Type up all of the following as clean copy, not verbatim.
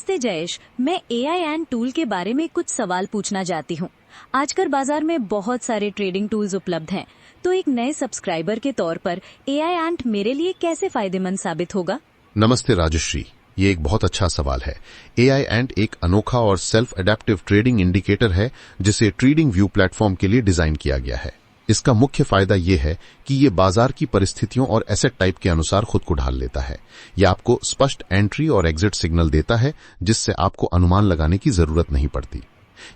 नमस्ते जयेश, मैं AI and tool के बारे में कुछ सवाल पूछना चाहती हूँ। आजकल बाजार में बहुत सारे ट्रेडिंग टूल्स उपलब्ध हैं, तो एक नए सब्सक्राइबर के तौर पर एआई एंड मेरे लिए कैसे फायदेमंद साबित होगा? नमस्ते राजश्री, ये एक बहुत अच्छा सवाल है। एआई एंड एक अनोखा और सेल्फ एडेप्टिव ट्रेडिंग इंडिकेटर है जिसे ट्रेडिंग व्यू प्लेटफॉर्म के लिए डिजाइन किया गया है। इसका मुख्य फायदा ये है कि ये बाजार की परिस्थितियों और एसेट टाइप के अनुसार खुद को ढाल लेता है। यह आपको स्पष्ट एंट्री और एग्जिट सिग्नल देता है, जिससे आपको अनुमान लगाने की जरूरत नहीं पड़ती।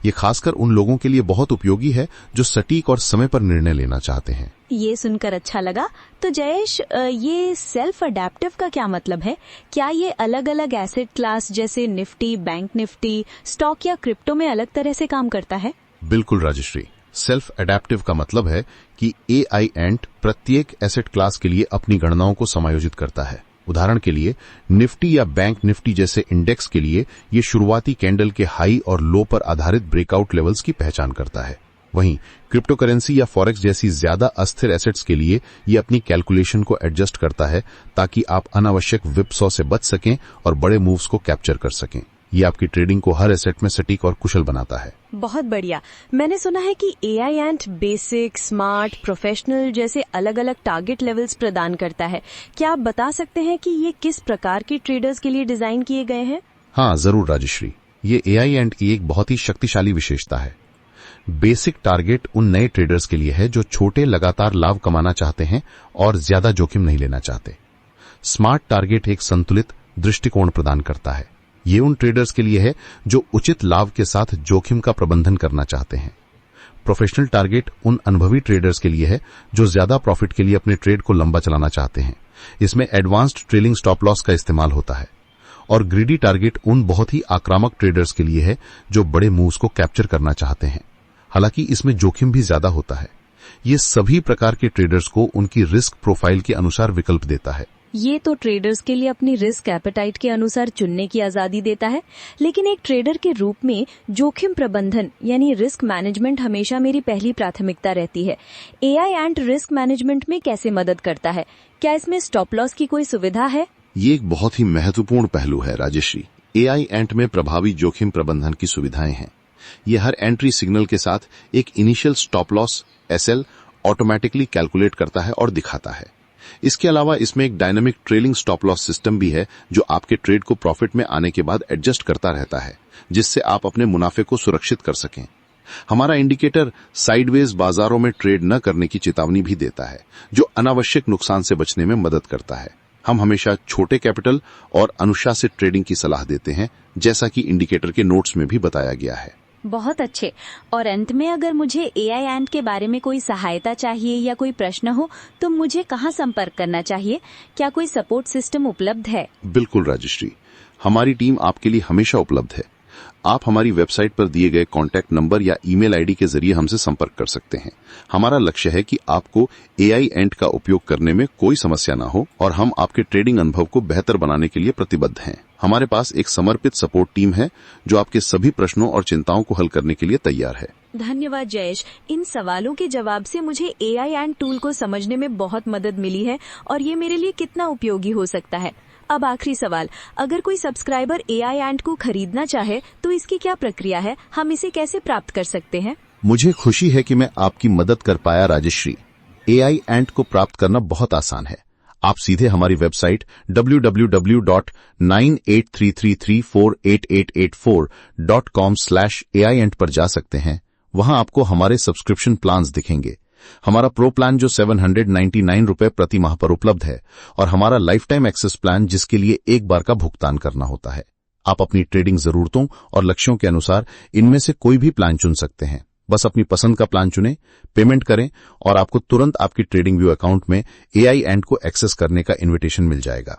ये खासकर उन लोगों के लिए बहुत उपयोगी है जो सटीक और समय पर निर्णय लेना चाहते हैं। ये सुनकर अच्छा लगा। तो जयेश, ये सेल्फ अडेप्टिव का क्या मतलब है? क्या ये अलग अलग एसेट क्लास जैसे निफ्टी, बैंक निफ्टी, स्टॉक या क्रिप्टो में अलग तरह से काम करता है? बिल्कुल राजश्री, सेल्फ एडेप्टिव का मतलब है कि एआई एंड प्रत्येक एसेट क्लास के लिए अपनी गणनाओं को समायोजित करता है। उदाहरण के लिए निफ्टी या बैंक निफ्टी जैसे इंडेक्स के लिए ये शुरुआती कैंडल के हाई और लो पर आधारित ब्रेकआउट लेवल्स की पहचान करता है। वहीं क्रिप्टो करेंसी या फॉरेक्स जैसी ज्यादा अस्थिर एसेट्स के लिए ये अपनी कैलकुलेशन को एडजस्ट करता है ताकि आप अनावश्यक विपसॉ से बच सकें और बड़े मूव्स को कैप्चर कर सकें। ये आपकी ट्रेडिंग को हर एसेट में सटीक और कुशल बनाता है। बहुत बढ़िया। मैंने सुना है कि AI and basic, smart, professional जैसे अलग अलग टारगेट लेवल्स प्रदान करता है। क्या आप बता सकते हैं कि ये किस प्रकार के ट्रेडर्स के लिए डिजाइन किए गए हैं? हाँ जरूर राजश्री, ये एआई एंड की एक बहुत ही शक्तिशाली विशेषता है। बेसिक टारगेट उन नए ट्रेडर्स के लिए है जो छोटे लगातार लाभ कमाना चाहते हैं और ज्यादा जोखिम नहीं लेना चाहते। स्मार्ट टारगेट एक संतुलित दृष्टिकोण प्रदान करता है। ये उन ट्रेडर्स के लिए है जो उचित लाभ के साथ जोखिम का प्रबंधन करना चाहते हैं। प्रोफेशनल टारगेट उन अनुभवी ट्रेडर्स के लिए है जो ज्यादा प्रॉफिट के लिए अपने ट्रेड को लंबा चलाना चाहते हैं। इसमें एडवांस्ड ट्रेलिंग स्टॉप लॉस का इस्तेमाल होता है। और ग्रीडी टारगेट उन बहुत ही आक्रामक ट्रेडर्स के लिए है जो बड़े मूव्स को कैप्चर करना चाहते हैं। हालांकि इसमें जोखिम भी ज्यादा होता है। ये सभी प्रकार के ट्रेडर्स को उनकी रिस्क प्रोफाइल के अनुसार विकल्प देता है। ये तो ट्रेडर्स के लिए अपनी रिस्क एपेटाइट के अनुसार चुनने की आजादी देता है, लेकिन एक ट्रेडर के रूप में जोखिम प्रबंधन यानी रिस्क मैनेजमेंट हमेशा मेरी पहली प्राथमिकता रहती है। एआई एंड रिस्क मैनेजमेंट में कैसे मदद करता है? क्या इसमें स्टॉप लॉस की कोई सुविधा है? ये एक बहुत ही महत्वपूर्ण पहलू है राजश्री। एआई एंड में प्रभावी जोखिम प्रबंधन की सुविधाएं हैं। ये हर एंट्री सिग्नल के साथ एक initial stop loss SL automatically calculate करता है और दिखाता है। इसके अलावा इसमें एक dynamic trailing stop loss system भी है जो आपके ट्रेड को प्रॉफिट में आने के बाद एडजस्ट करता रहता है, जिससे आप अपने मुनाफे को सुरक्षित कर सकें। हमारा इंडिकेटर साइडवेज बाजारों में ट्रेड न करने की चेतावनी भी देता है, जो अनावश्यक नुकसान से बचने में मदद करता है। हम हमेशा छोटे कैपिटल और अनुशासित ट्रेडिंग की सलाह देते हैं, जैसा कि इंडिकेटर के नोट्स में भी बताया गया है। बहुत अच्छे। और अंत में अगर मुझे एआई एंड के बारे में कोई सहायता चाहिए या कोई प्रश्न हो तो मुझे कहाँ संपर्क करना चाहिए? क्या कोई सपोर्ट सिस्टम उपलब्ध है? बिल्कुल राजश्री, हमारी टीम आपके लिए हमेशा उपलब्ध है। आप हमारी वेबसाइट पर दिए गए कॉन्टैक्ट नंबर या ईमेल आईडी के जरिए हमसे संपर्क कर सकते हैं। हमारा लक्ष्य है कि आपको एआई एंड का उपयोग करने में कोई समस्या न हो और हम आपके ट्रेडिंग अनुभव को बेहतर बनाने के लिए प्रतिबद्ध हैं। हमारे पास एक समर्पित सपोर्ट टीम है जो आपके सभी प्रश्नों और चिंताओं को हल करने के लिए तैयार है। धन्यवाद जयेश। इन सवालों के जवाब से मुझे एआई एंड टूल को समझने में बहुत मदद मिली है और ये मेरे लिए कितना उपयोगी हो सकता है। अब आखिरी सवाल, अगर कोई सब्सक्राइबर एआई एंड को खरीदना चाहे तो इसकी क्या प्रक्रिया है? हम इसे कैसे प्राप्त कर सकते हैं? मुझे खुशी है कि मैं आपकी मदद कर पाया राजश्री। एआई एंड को प्राप्त करना बहुत आसान है। आप सीधे हमारी वेबसाइट www.9833348884.com/AIENT पर जा सकते हैं। वहां आपको हमारे सब्सक्रिप्शन प्लान्स दिखेंगे। हमारा प्रो प्लान जो 799 रुपए प्रति माह पर उपलब्ध है और हमारा लाइफ टाइम एक्सेस प्लान जिसके लिए एक बार का भुगतान करना होता है। आप अपनी ट्रेडिंग जरूरतों और लक्ष्यों के अनुसार इनमें से कोई भी प्लान चुन सकते हैं। बस अपनी पसंद का प्लान चुनें, पेमेंट करें और आपको तुरंत आपकी ट्रेडिंग व्यू अकाउंट में एआई एंड को एक्सेस करने का इन्विटेशन मिल जाएगा।